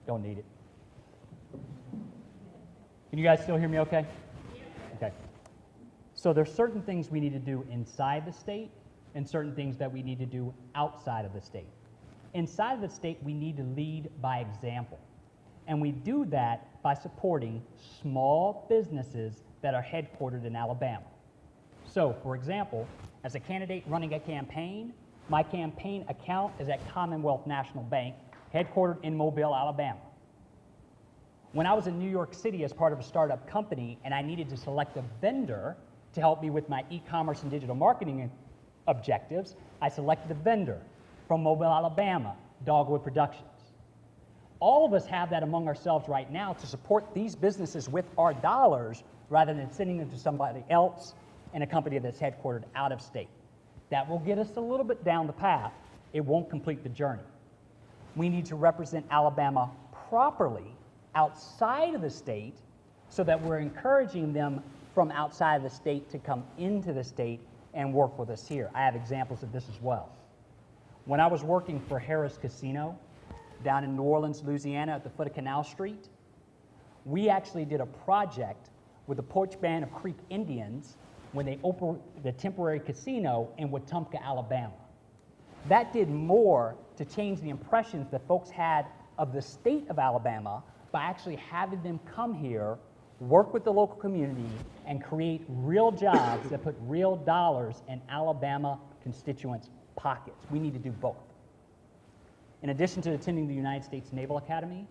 Don't need it. Can you guys still hear me okay? Okay. So there's certain things we need to do inside the state and certain things that we need to do outside of the state. Inside of the state, we need to lead by example. And we do that by supporting small businesses that are headquartered in Alabama. So, for example, as a candidate running a campaign, my campaign account is at Commonwealth National Bank, headquartered in Mobile, Alabama. When I was in New York City as part of a startup company and I needed to select a vendor to help me with my e-commerce and digital marketing objectives, I selected a vendor from Mobile, Alabama, Dogwood Productions. All of us have that among ourselves right now to support these businesses with our dollars rather than sending them to somebody else in a company that's headquartered out of state. That will get us a little bit down the path. It won't complete the journey. We need to represent Alabama properly outside of the state so that we're encouraging them from outside of the state to come into the state and work with us here. I have examples of this as well. When I was working for Harrah's Casino down in New Orleans, Louisiana at the foot of Canal Street, we actually did a project with the Poach Band of Creek Indians when they opened the temporary casino in Wetumpka, Alabama. That did more to change the impressions that folks had of the state of Alabama by actually having them come here, work with the local community, and create real jobs that put real dollars in Alabama constituents' pockets. We need to do both. In addition to attending the United States Naval Academy,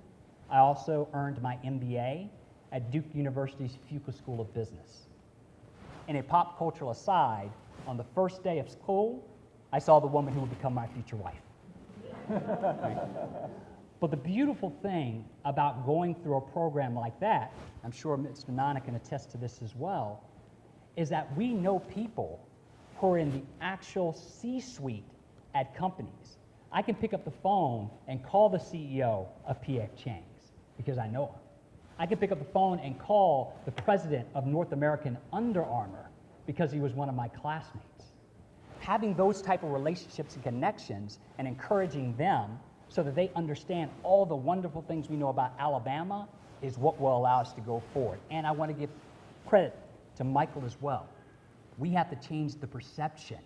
I also earned my MBA at Duke University's Fuqua School of Business. In a pop cultural aside, on the first day of school, I saw the woman who would become my future wife. Right? But the beautiful thing about going through a program like that, I'm sure Mr. Nana can attest to this as well, is that we know people who are in the actual C-suite at companies. I can pick up the phone and call the CEO of P.F. Chang's because I know him. I can pick up the phone and call the president of North American Under Armour because he was one of my classmates. Having those type of relationships and connections and encouraging them so that they understand all the wonderful things we know about Alabama is what will allow us to go forward. And I want to give credit to Michael as well. We have to change the perception.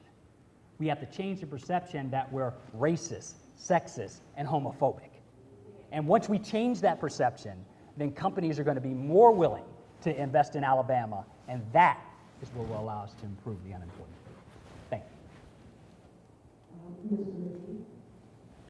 We have to change the perception that we're racist, sexist, and homophobic. And once we change that perception, then companies are going to be more willing to invest in Alabama, and that is what will allow us to improve the unemployment rate. Thank you.